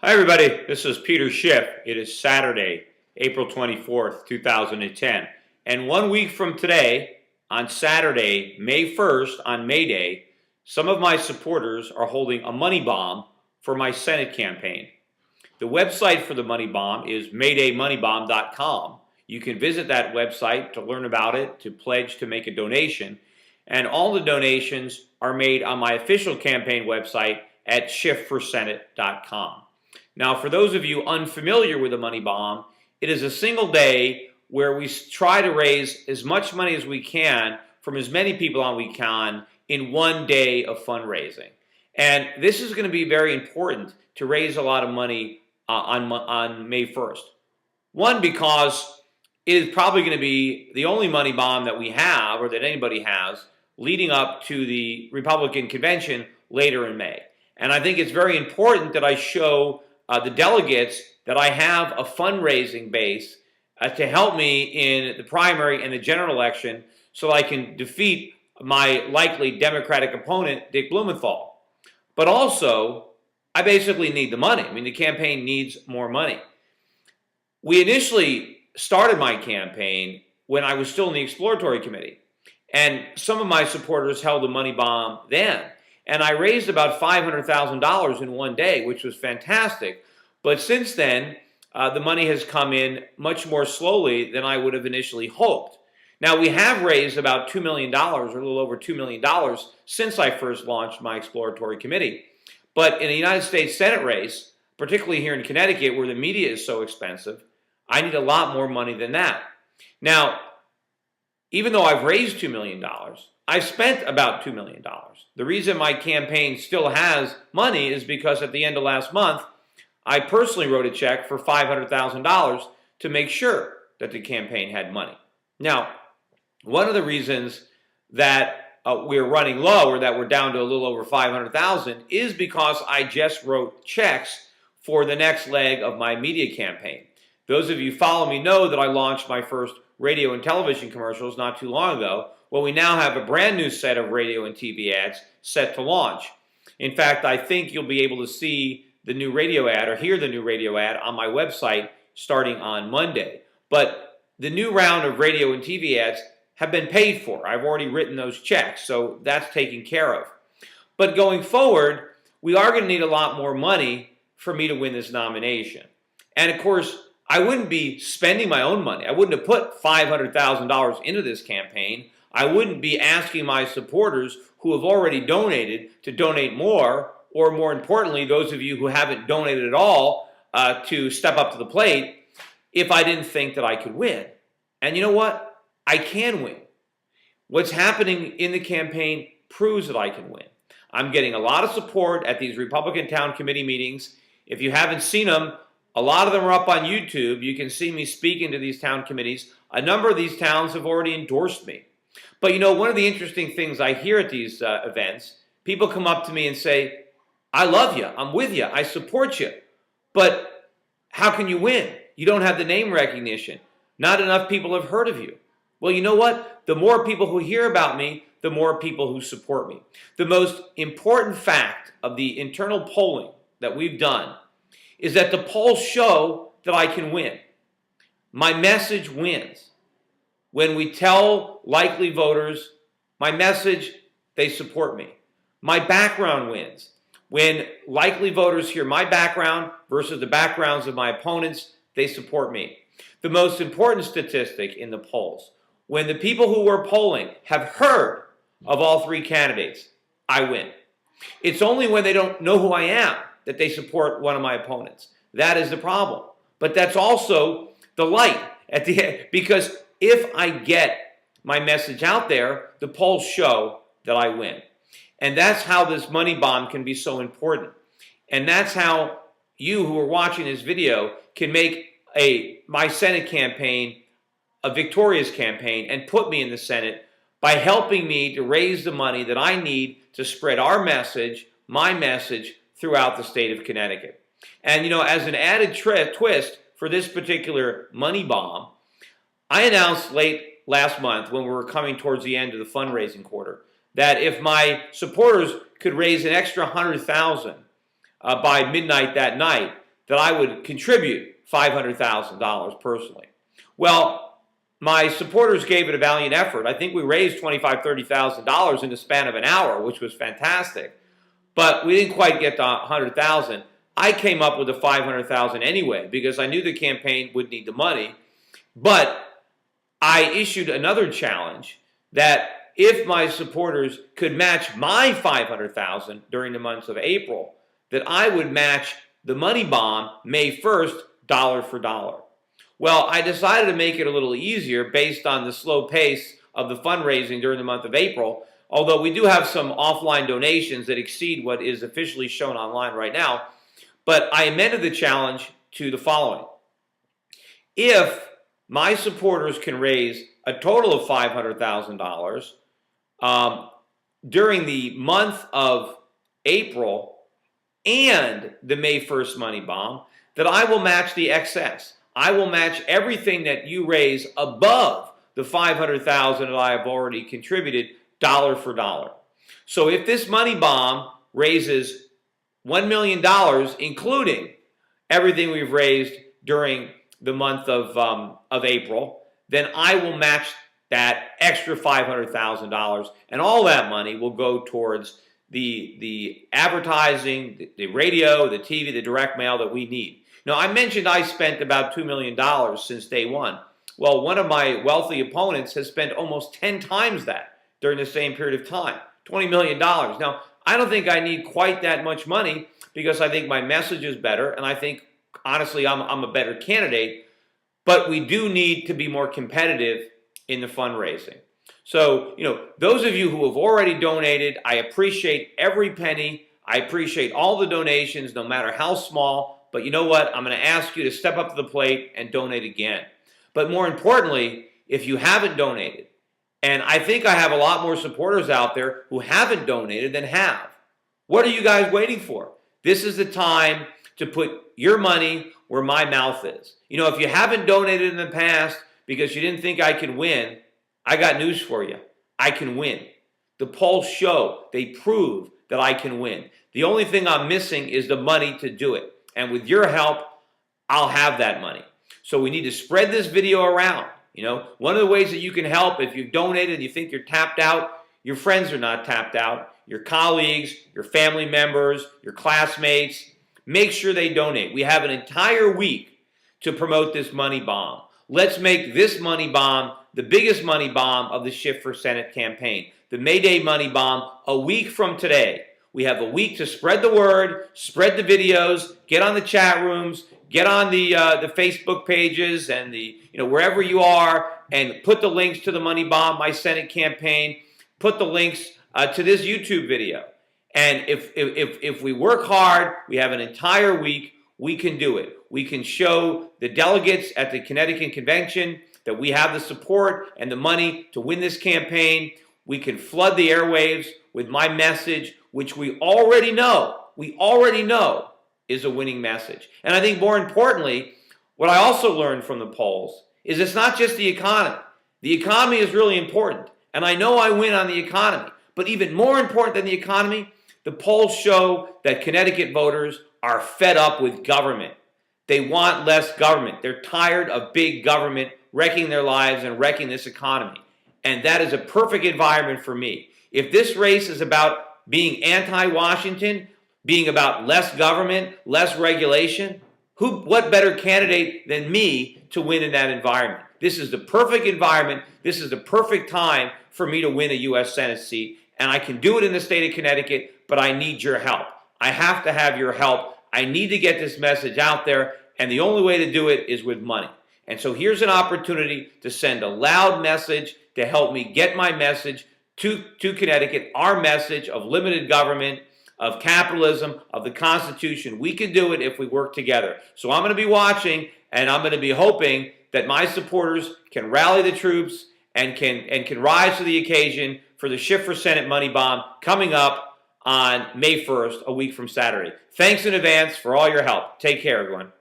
Hi everybody, this is Peter Schiff. It is Saturday, April 24th, 2010. And 1 week from today, on Saturday, May 1st, on May Day, some of my supporters are holding a money bomb for my Senate campaign. The website for the money bomb is maydaymoneybomb.com. You can visit that website to learn about it, to pledge to make a donation, and all the donations are made on my official campaign website at schiffforsenate.com. Now, for those of you unfamiliar with the money bomb, it is a single day where we try to raise as much money as we can from as many people as we can in one day of fundraising. And this is going to be very important to raise a lot of money on May 1st. One, because it is probably going to be the only money bomb that we have, or that anybody has, leading up to the Republican convention later in May. And I think it's very important that I show the delegates that I have a fundraising base to help me in the primary and the general election so I can defeat my likely Democratic opponent, Dick Blumenthal. But also, I basically need the money. I mean, the campaign needs more money. We initially started my campaign when I was still in the exploratory committee, and some of my supporters held a money bomb then. And I raised about $500,000 in one day, which was fantastic. But since then, the money has come in much more slowly than I would have initially hoped. Now, we have raised about $2 million, or a little over $2 million, since I first launched my exploratory committee. But in a United States Senate race, particularly here in Connecticut, where the media is so expensive, I need a lot more money than that. Now, even though I've raised $2 million, I've spent about $2 million. The reason my campaign still has money is because at the end of last month, I personally wrote a check for $500,000 to make sure that the campaign had money. Now, one of the reasons that we're running low, or that we're down to a little over $500,000, is because I just wrote checks for the next leg of my media campaign. Those of you who follow me know that I launched my first radio and television commercials not too long ago. Well, we now have a brand new set of radio and TV ads set to launch. In fact, I think you'll be able to see the new radio ad or hear the new radio ad on my website starting on Monday. But the new round of radio and TV ads have been paid for. I've already written those checks, so that's taken care of. But going forward, we are going to need a lot more money for me to win this nomination. And of course, I wouldn't be spending my own money. I wouldn't have put $500,000 into this campaign. I wouldn't be asking my supporters who have already donated to donate more, or more importantly, those of you who haven't donated at all to step up to the plate, if I didn't think that I could win. And you know what? I can win. What's happening in the campaign proves that I can win. I'm getting a lot of support at these Republican town committee meetings. If you haven't seen them, a lot of them are up on YouTube. You can see me speaking to these town committees. A number of these towns have already endorsed me. But you know, one of the interesting things I hear at these events, people come up to me and say, I love you, I'm with you, I support you, but how can you win? You don't have the name recognition. Not enough people have heard of you. Well, you know what? The more people who hear about me, the more people who support me. The most important fact of the internal polling that we've done is that the polls show that I can win. My message wins. When we tell likely voters my message, they support me. My background wins. When likely voters hear my background versus the backgrounds of my opponents, they support me. The most important statistic in the polls, when the people who were polling have heard of all three candidates, I win. It's only when they don't know who I am that they support one of my opponents. That is the problem. But that's also the light at the end, because if I get my message out there, the polls show that I win. And that's how this money bomb can be so important. And that's how you who are watching this video can make my Senate campaign a victorious campaign and put me in the Senate by helping me to raise the money that I need to spread our message, my message, throughout the state of Connecticut. And you know, as an added twist for this particular money bomb, I announced late last month, when we were coming towards the end of the fundraising quarter, that if my supporters could raise an extra $100,000 by midnight that night, that I would contribute $500,000 personally. Well, my supporters gave it a valiant effort. I think we raised $25,000, $30,000 in the span of an hour, which was fantastic. But we didn't quite get to 100,000. I came up with the 500,000 anyway because I knew the campaign would need the money. But I issued another challenge that if my supporters could match my 500,000 during the months of April, that I would match the money bomb May 1st, dollar for dollar. Well, I decided to make it a little easier based on the slow pace of the fundraising during the month of April, although we do have some offline donations that exceed what is officially shown online right now. But I amended the challenge to the following. If my supporters can raise a total of $500,000 during the month of April and the May 1st money bomb, that I will match the excess. I will match everything that you raise above the $500,000 that I have already contributed, dollar for dollar. So if this money bomb raises $1 million, including everything we've raised during the month of April, then I will match that extra $500,000, and all that money will go towards the advertising, the radio, the TV, the direct mail that we need. Now, I mentioned I spent about $2 million since day one. Well, one of my wealthy opponents has spent almost 10 times that during the same period of time, $20 million. Now, I don't think I need quite that much money because I think my message is better, and I think, honestly, I'm a better candidate, but we do need to be more competitive in the fundraising. So, those of you who have already donated, I appreciate every penny. I appreciate all the donations, no matter how small. But you know what? I'm going to ask you to step up to the plate and donate again. But more importantly, if you haven't donated, and I think I have a lot more supporters out there who haven't donated than have, what are you guys waiting for? This is the time to put your money where my mouth is. If you haven't donated in the past because you didn't think I could win, I got news for you. I can win. The polls show, they prove that I can win. The only thing I'm missing is the money to do it. And with your help, I'll have that money. So we need to spread this video around. One of the ways that you can help, if you've donated and you think you're tapped out, your friends are not tapped out, your colleagues, your family members, your classmates, make sure they donate. We have an entire week to promote this money bomb. Let's make this money bomb the biggest money bomb of the Schiff for Senate campaign. The May Day money bomb a week from today. We have a week to spread the word, spread the videos, get on the chat rooms, get on the Facebook pages and wherever you are, and put the links to the money bomb, my Senate campaign, put the links to this YouTube video. And if we work hard, we have an entire week, we can do it. We can show the delegates at the Connecticut Convention that we have the support and the money to win this campaign. We can flood the airwaves with my message, which we already know is a winning message. And I think more importantly, what I also learned from the polls is it's not just the economy. The economy is really important, and I know I win on the economy. But even more important than the economy, the polls show that Connecticut voters are fed up with government. They want less government. They're tired of big government wrecking their lives and wrecking this economy. And that is a perfect environment for me. If this race is about being anti-Washington, being about less government, less regulation, what better candidate than me to win in that environment? This is the perfect environment. This is the perfect time for me to win a U.S. Senate seat. And I can do it in the state of Connecticut, but I need your help. I have to have your help. I need to get this message out there, and the only way to do it is with money. And so here's an opportunity to send a loud message to help me get my message to Connecticut, our message of limited government, of capitalism, of the Constitution. We can do it if we work together. So I'm going to be watching, and I'm going to be hoping that my supporters can rally the troops and can rise to the occasion for the Schiff for Senate money bomb coming up on May 1st, a week from Saturday. Thanks in advance for all your help. Take care, everyone.